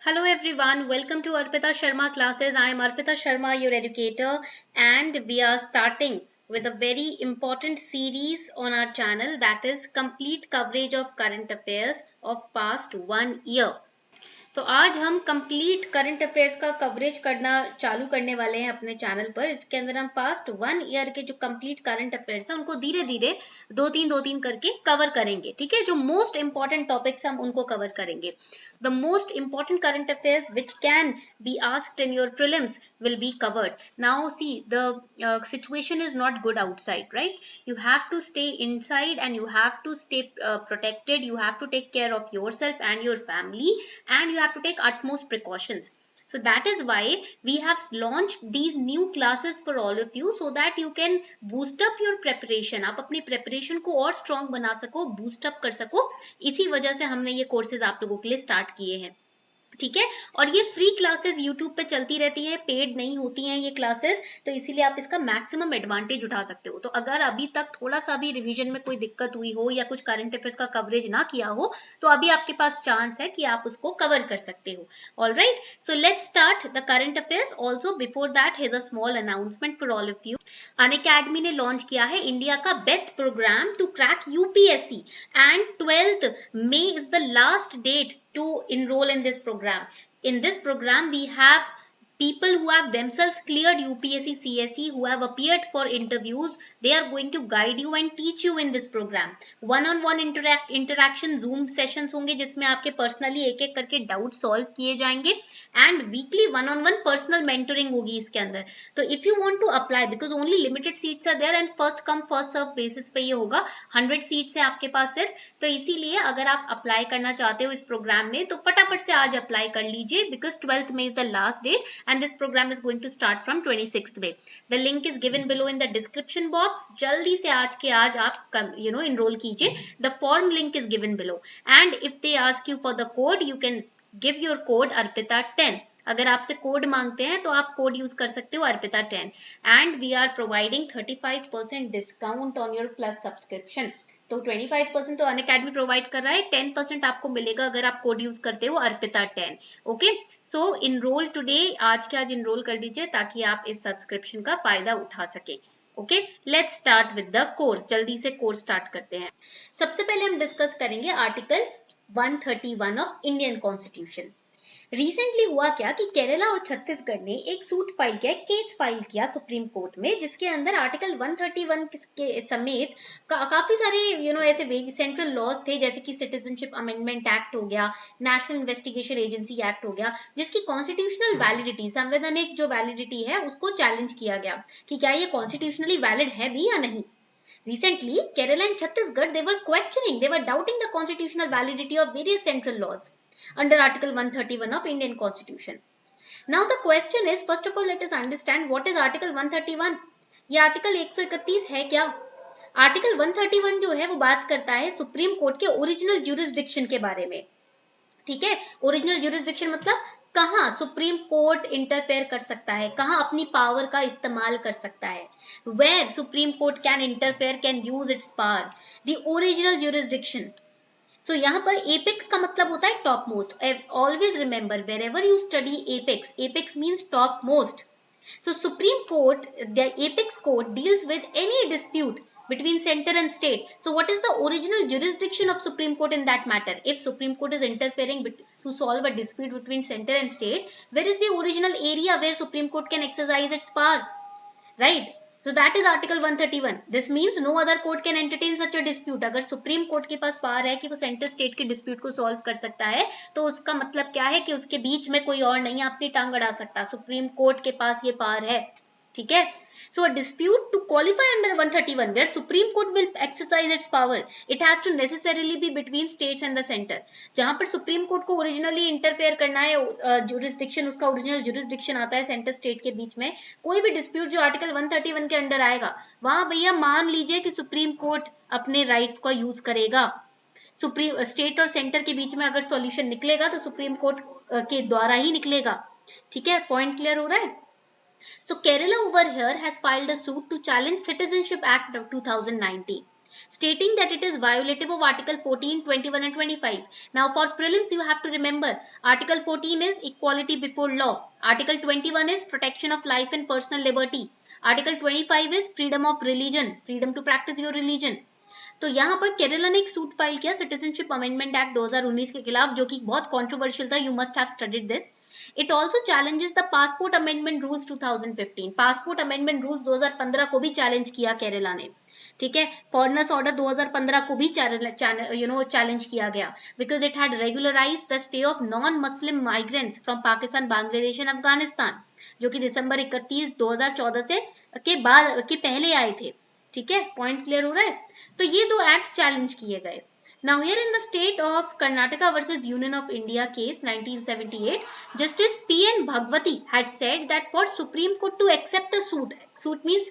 Hello everyone, welcome to Arpita Sharma classes. I am Arpita Sharma, your educator, and we are starting with a very important series on our channel, that is complete coverage of current affairs of past 1 year. तो आज हम complete current affairs का coverage करना चालू करने वाले हैं अपने चैनल पर। इसके अंदर हम पास्ट 1 ईयर के जो कंप्लीट करंट अफेयर्स हैं उनको धीरे धीरे दो तीन करके कवर करेंगे। ठीक है, जो मोस्ट इंपॉर्टेंट टॉपिक्स हम उनको कवर करेंगे। The most important current affairs which can be asked in your prelims will be covered. Now see, the situation is not good outside, right? You have to stay inside and you have to stay protected. You have to take care of yourself and your family, and you have to take utmost precautions. So that is why we have launched these new classes for all of you, so that you can boost up your preparation. आप अपनी preparation को और strong बना सको, boost up कर सको। इसी वजह से हमने ये courses आप लोगों के लिए start किए हैं। ठीक है, और ये फ्री क्लासेस यूट्यूब पे चलती रहती है, पेड नहीं होती हैं ये क्लासेस, तो इसीलिए आप इसका मैक्सिमम एडवांटेज उठा सकते हो। तो अगर अभी तक थोड़ा सा भी रिवीजन में कोई दिक्कत हुई हो या कुछ करंट अफेयर्स का कवरेज ना किया हो, तो अभी आपके पास चांस है कि आप उसको कवर कर सकते हो। Alright, so let's start the current affairs. Also before that here's a small announcement for all of you. Unacademy ने लॉन्च किया है इंडिया का best program to crack UPSC, and 12th May is the last date to enroll in this program. In this program, we have people who have themselves cleared UPSC CSE, who have appeared for interviews. They are going to guide you and teach you in this program. one-on-one interaction Zoom sessions होंगे जिसमें आपके personally एक एक करके doubt solve किए जाएंगे, and weekly one-on-one personal mentoring होगी इसके अंदर। तो if you want to apply, because only limited seats are there and first come first serve basis पे ये होगा, 100 सीट्स है आपके पास सिर्फ, तो इसीलिए अगर आप अप्लाई करना चाहते हो इस प्रोग्राम में तो फटाफट से आज अप्लाई कर लीजिए, because 12th May is the last date and this program is going to start from 26th May. The link is given below in the description box. जल्दी से आज के आज आप enroll कीजिए। The form link is given below, and if they ask you for the code, you can give your code Arpita10. अगर आपसे code मांगते हैं तो आप कोड यूज कर सकते हो Arpita10, and we are providing 35% discount on your plus subscription. तो 25% तो अनअकैडमी प्रोवाइड कर रहा है, 10% आपको मिलेगा अगर आप कोड यूज करते हो Arpita10। ओके, सो इनरोल टुडे, आज के आज इनरोल कर दीजिए ताकि आप इस सब्सक्रिप्शन का फायदा उठा सके। Okay, let's start with the course. जल्दी से कोर्स स्टार्ट करते हैं। सबसे पहले हम डिस्कस करेंगे article 131 of Indian constitution. Recently हुआ क्या कि केरला और छत्तीसगढ़ ने एक सूट फाइल किया, केस फाइल किया सुप्रीम कोर्ट में, जिसके अंदर आर्टिकल 131 के समेत काफी सारे ऐसे सेंट्रल लॉज थे, जैसे कि सिटीजनशिप अमेंडमेंट एक्ट हो गया, नेशनल इन्वेस्टिगेशन एजेंसी एक्ट हो गया, जिसकी कॉन्स्टिट्यूशनल वैलिडिटी, संवैधानिक जो वैलिडिटी है उसको चैलेंज किया गया कि क्या ये कॉन्स्टिट्यूशनली वैलिड है भी या नहीं। Recently, Kerala and Chhattisgarh, they were questioning, they were doubting the constitutional validity of various central laws under Article 131 of Indian Constitution. Now the question is, first of all, let us understand what is Article 131. ये article 131 है क्या? Article 131 जो है वो बात करता है supreme court के ओरिजिनल ज्यूरिसडिक्शन के बारे में। ठीक है, ओरिजिनल ज्यूरिसडिक्शन मतलब कहाँ सुप्रीम कोर्ट इंटरफेयर कर सकता है, कहाँ अपनी पावर का इस्तेमाल कर सकता है, where Supreme Court can interfere, can use its power, the original jurisdiction. So यहाँ पर एपेक्स का मतलब होता है top most. Always remember, wherever you study apex, apex means top most. So Supreme Court, the apex court deals with any dispute between center and state. So what is the original jurisdiction of Supreme Court in that matter? If Supreme Court is interfering to solve a dispute between center and state, where is the original area where Supreme Court can exercise its power? Right? So that is Article 131. This means no other court can entertain such a dispute. अगर supreme court के पास power है कि वो centre state के dispute को solve कर सकता है, तो उसका मतलब क्या है कि उसके बीच में कोई और नहीं अपनी टांग अड़ा सकता, सुप्रीम कोर्ट के पास ये पावर है। ठीक है, so a dispute to qualify under 131 where Supreme Court will exercise its power, it has to necessarily be between states and the center. जहां पर सुप्रीम कोर्ट को ओरिजिनली इंटरफेयर करना है, जुरिसडिक्शन उसका ओरिजिनल जुरिसडिक्शन आता है सेंटर स्टेट के बीच में, कोई भी डिस्प्यूट जो आर्टिकल 131 के अंडर आएगा, वहां भैया मान लीजिए कि सुप्रीम कोर्ट अपने राइट्स का यूज करेगा। सुप्रीम स्टेट और सेंटर के बीच में अगर सॉल्यूशन निकलेगा तो सुप्रीम कोर्ट के द्वारा ही निकलेगा। ठीक है, पॉइंट क्लियर हो रहा है? So Kerala over here has filed a suit to challenge Citizenship Act of 2019. stating that it is violative of Article 14, 21 and 25. Now for prelims you have to remember Article 14 is equality before law, Article 21 is protection of life and personal liberty, Article 25 is freedom of religion, freedom to practice your religion. तो यहाँ पर केरला ने एक suit file किया citizenship amendment act 2019 के खिलाफ, जो कि बहुत कंट्रोवर्शियल था. You must have studied this. It also challenges the passport amendment rules 2015. Passport amendment rules 2015 को भी चैलेंज किया केरला ने. ठीक है, फॉरेनर्स ऑर्डर 2015 को भी चैलेंज किया गया because it had regularize the stay of non Muslim migrants from Pakistan, Bangladesh and Afghanistan, जो कि दिसंबर 31, 2014 से के पहले आए थे. ठीक है, पॉइंट क्लियर हो रहा है. तो ये दो एक्ट्स चैलेंज किए गए. Now here in the state of Karnataka versus Union of India case 1978, Justice P.N. Bhagwati had said that for Supreme Court to accept a suit means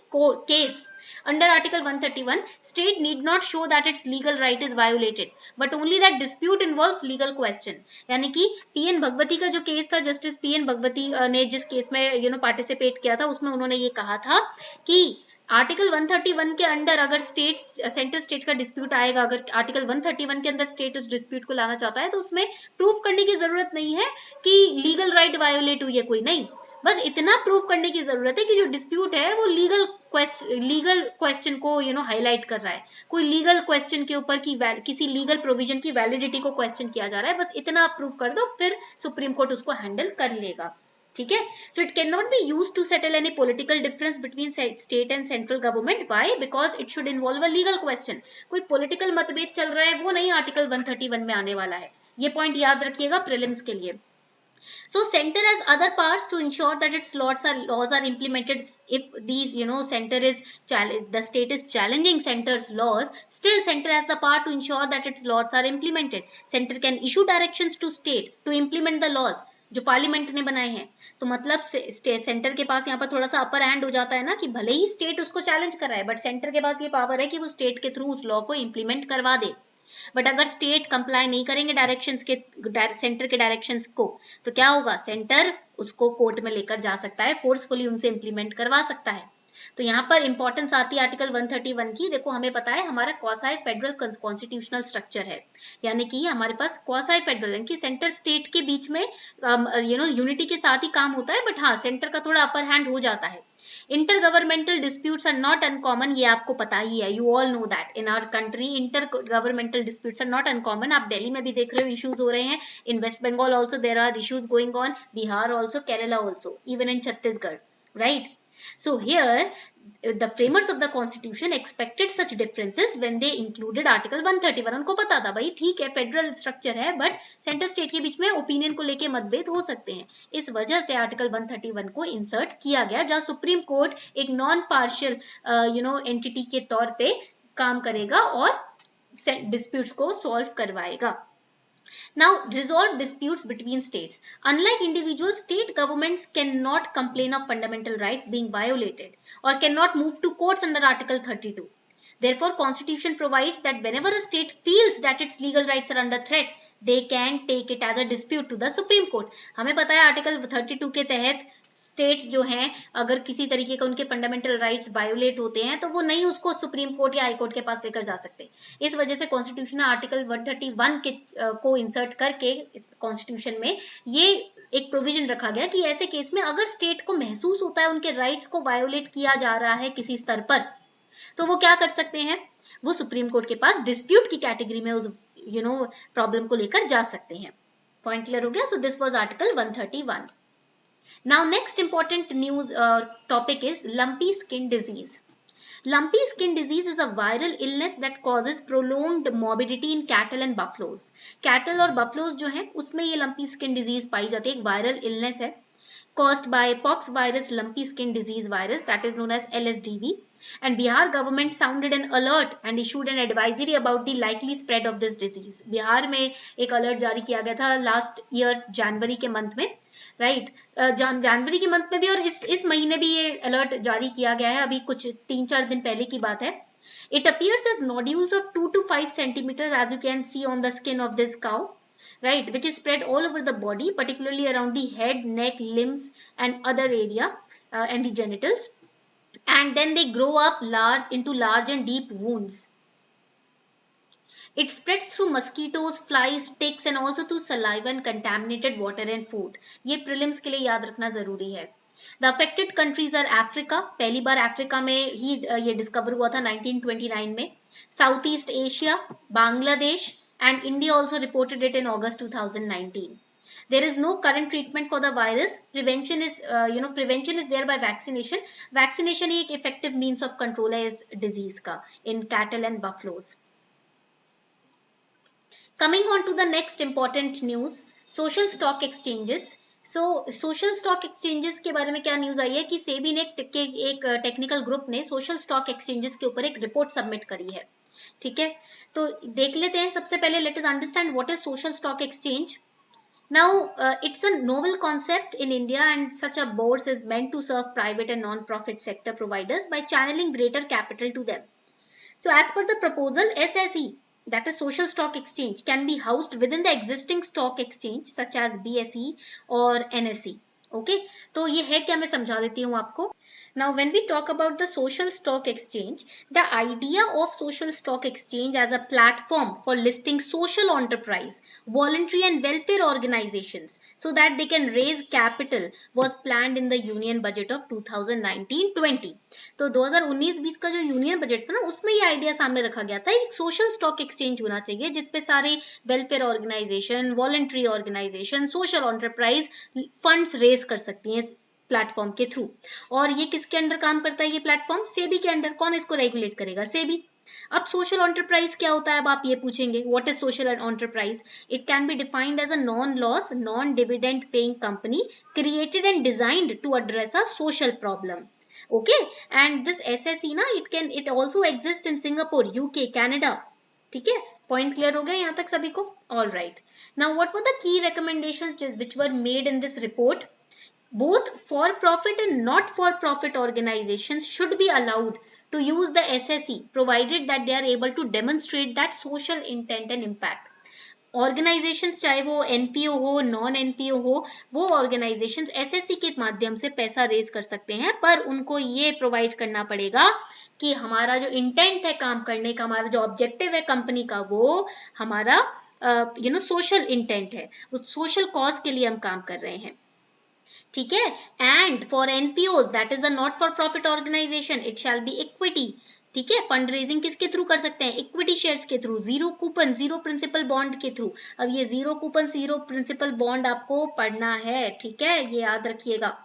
case under Article 131, state need not show that its legal right is violated, but only that dispute involves legal question. यानी कि P.N. Bhagwati का जो case था, justice P.N. Bhagwati ने जिस case में participate किया था, उसमें उन्होंने ये कहा था कि आर्टिकल 131 के अंडर अगर सेंटर स्टेट का डिस्प्यूट आएगा, अगर आर्टिकल 131 के अंदर स्टेट उस डिस्प्यूट को लाना चाहता है तो उसमें प्रूफ करने की जरूरत नहीं है कि लीगल राइट वायोलेट हुई है कोई, नहीं, बस इतना प्रूफ करने की जरूरत है कि जो डिस्प्यूट है वो लीगल क्वेश्चन को हाईलाइट कर रहा है, कोई लीगल क्वेश्चन के ऊपर की किसी लीगल प्रोविजन की वैलिडिटी को क्वेश्चन किया जा रहा है, बस इतना आप प्रूफ कर दो, फिर सुप्रीम कोर्ट उसको हैंडल कर लेगा. ठीक है, so it can not be used to settle any political difference between state and central government. Why? Because it should involve a legal question. कोई पॉलिटिकल मतभेद चल रहा है वो नहीं आर्टिकल 131 में आने वाला है. ये पॉइंट याद रखिएगा प्रीलिम्स के लिए. So center has other parts to ensure that its laws are implemented. If these center is the state is challenging center's laws, still center has the power to ensure that its laws are implemented. Center can issue directions to state to implement the laws जो parliament ने बनाए हैं. तो मतलब state centre के पास यहाँ पर थोड़ा सा अपर हैंड हो जाता है ना, कि भले ही स्टेट उसको चैलेंज कर रहा है बट सेंटर के पास ये पावर है कि वो स्टेट के थ्रू उस लॉ को इम्प्लीमेंट करवा दे. बट अगर स्टेट कंप्लाई नहीं करेंगे डायरेक्शंस के, सेंटर के डायरेक्शंस को, तो क्या होगा, सेंटर उसको कोर्ट में लेकर जा सकता है, फोर्सफुली उनसे इम्प्लीमेंट करवा सकता है. तो यहाँ पर इंपॉर्टेंस आती है आर्टिकल 131 की. देखो हमें पता है हमारा क्वासी फेडरल कॉन्स्टिट्यूशनल स्ट्रक्चर है, यानी कि हमारे पास क्वासी फेडरल यानी कि सेंटर स्टेट के बीच में यूनिटी के साथ ही काम होता है, बट हाँ सेंटर का थोड़ा अपर हैंड हो जाता है. Inter governmental disputes are not uncommon, ये आपको पता ही है, you all know that in our country inter governmental disputes are not uncommon. आप दिल्ली में भी देख रहे हो इश्यूज हो रहे हैं, in West Bengal also there are issues going on, Bihar also, Kerala also, even in Chhattisgarh, right. So here the framers of the constitution expected such differences when they included article 131. उनको पता था भाई ठीक है फेडरल स्ट्रक्चर है बट सेंटर स्टेट के बीच में opinion को लेके मतभेद हो सकते हैं, इस वजह से आर्टिकल 131 को इंसर्ट किया गया, जहां सुप्रीम कोर्ट एक नॉन पार्शियल एंटिटी के तौर पे काम करेगा और डिस्प्यूट्स को सॉल्व करवाएगा. Now, resolve disputes between states. Unlike individuals, state governments cannot complain of fundamental rights being violated or cannot move to courts under Article 32. Therefore, Constitution provides that whenever a state feels that its legal rights are under threat, they can take it as a dispute to the Supreme Court. हमें पता है article 32 के तहत states जो हैं अगर किसी तरीके का उनके फंडामेंटल राइट्स वायोलेट होते हैं तो वो नहीं उसको सुप्रीम कोर्ट या हाई कोर्ट के पास लेकर जा सकते. इस वजह से कॉन्स्टिट्यूशन ने आर्टिकल 131 को इंसर्ट करके इस कॉन्स्टिट्यूशन में ये एक प्रोविजन रखा गया कि ऐसे केस में अगर स्टेट को महसूस होता है उनके राइट्स को वायोलेट किया जा रहा है किसी स्तर पर, तो वो क्या कर सकते हैं, वो सुप्रीम कोर्ट के पास डिस्प्यूट की कैटेगरी में उस प्रॉब्लम को लेकर जा सकते हैं. पॉइंट क्लियर हो गया. So this was article 131. Now next important news topic is lumpy skin disease. Lumpy skin disease is a viral illness that causes prolonged morbidity in cattle and buffaloes. Cattle और buffaloes जो हैं उसमें ये lumpy skin disease पाई जाती है, एक viral illness है caused by pox virus lumpy skin disease virus that is known as LSDV. And Bihar government sounded an alert and issued an advisory about the likely spread of this disease. Bihar में एक alert जारी किया गया था last year जनवरी के month में, right, जनवरी के month में भी और इस महीने भी ये अलर्ट जारी किया गया है, अभी कुछ 3-4 दिन पहले की बात है. It appears as nodules of 2 to 5 centimeters as you can see on the skin of this cow, right, which is spread all over the body, particularly around the head, neck, limbs and other area and the genitals, and then they grow up into large and deep wounds. It spreads through mosquitoes, flies, ticks and also through saliva and contaminated water and food. ये prelims के लिए याद रखना जरूरी है. The affected countries are Africa. पहली बार Africa में ही ये डिस्कवर हुआ था 1929 में. Southeast Asia, Bangladesh and India also reported it in August 2019. There is no current treatment for the virus. Prevention is there by vaccination. Vaccination ही एक effective means of control है इस disease का in cattle and buffaloes. Coming on to the next important news, social stock exchanges. So social stock exchanges के बारे में क्या news आई है कि सेबी ने एक टेक्निकल ग्रुप ने सोशल स्टॉक एक्सचेंजेस के ऊपर एक रिपोर्ट सबमिट करी है. ठीक है, तो देख लेते हैं. सबसे पहले let us understand what is social stock exchange. Now, it's a novel concept in India and such a board is meant to serve private and non-profit sector providers by channeling greater capital to them. So as per the proposal, SSE, that is social stock exchange, can be housed within the existing stock exchange such as BSE or NSE. Okay, तो ये है क्या, मैं समझा देती हूँ आपको. Now when we talk about the social stock exchange, the idea of social stock exchange as a platform for listing social enterprise, voluntary and welfare organizations so that they can raise capital was planned in the union budget of 2019-20. तो 2019-20 का जो union budget था ना, उसमें ये idea सामने रखा गया था एक सोशल स्टॉक एक्सचेंज होना चाहिए जिसपे सारे welfare organization, voluntary organization, social enterprise funds raise कर सकती हैं प्लेटफॉर्म के थ्रू. और ये किसके अंडर काम करता है ये प्लेटफॉर्म? सेबी के अंडर. कौन इसको रेगुलेट करेगा? सेबी. अब सोशल एंटरप्राइज क्या होता है, अब आप ये पूछेंगे what is social enterprise. It can be defined as a non loss non dividend paying company created and designed to address a social problem. Okay, and this SSE ना it also exists in Singapore, UK, Canada. ठीक है, point clear हो गया यहाँ तक सभी को? All right. Now what were the key recommendations which were made in this report? Both for-profit and not-for-profit organizations should be allowed to use the SSE provided that they are able to demonstrate that social intent and impact. Organisations चाहे वो NPO हो, non NPO हो, वो organisations SSC के माध्यम से पैसा raise कर सकते हैं, पर उनको ये प्रोवाइड करना पड़ेगा कि हमारा जो इंटेंट है काम करने का, हमारा जो ऑब्जेक्टिव है कंपनी का, वो हमारा सोशल इंटेंट है, उस सोशल कॉज के लिए हम काम कर रहे हैं. ठीक है. And for NPO that is the not for profit organization it shall be equity. ठीक है, फंड रेजिंग किसके थ्रू कर सकते हैं? इक्विटी शेयर्स के through, zero coupon zero principal bond के थ्रू. अब ये zero coupon zero principal bond आपको पढ़ना है. ठीक है, ये याद रखिएगा.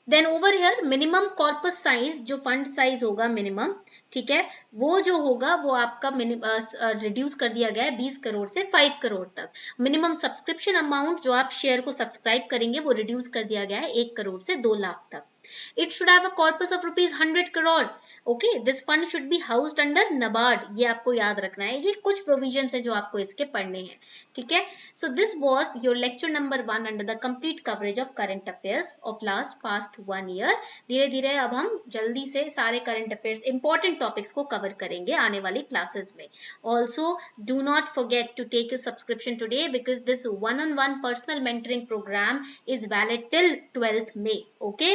Then over here minimum corpus size, जो फंड साइज होगा मिनिमम, ठीक है, वो जो होगा वो आपका रिड्यूस कर दिया गया है 20 करोड़ से 5 करोड़ तक. मिनिमम सब्सक्रिप्शन अमाउंट जो आप शेयर को सब्सक्राइब करेंगे वो रिड्यूस कर दिया गया है 1 करोड़ से 2 लाख तक. It should have a corpus of rupees 100 crore. Okay, this fund should be housed under NABARD. ये आपको याद रखना है. ये कुछ provisions है जो आपको इसके पढ़ने हैं. ठीक है. So this was your lecture number 1 under the complete coverage of current affairs of past 1 year. धीरे धीरे अब हम जल्दी से सारे current affairs important topics को cover करेंगे आने वाली classes में. Also, do not forget to take your subscription today because this one-on-one personal mentoring program is valid till 12th May. Okay.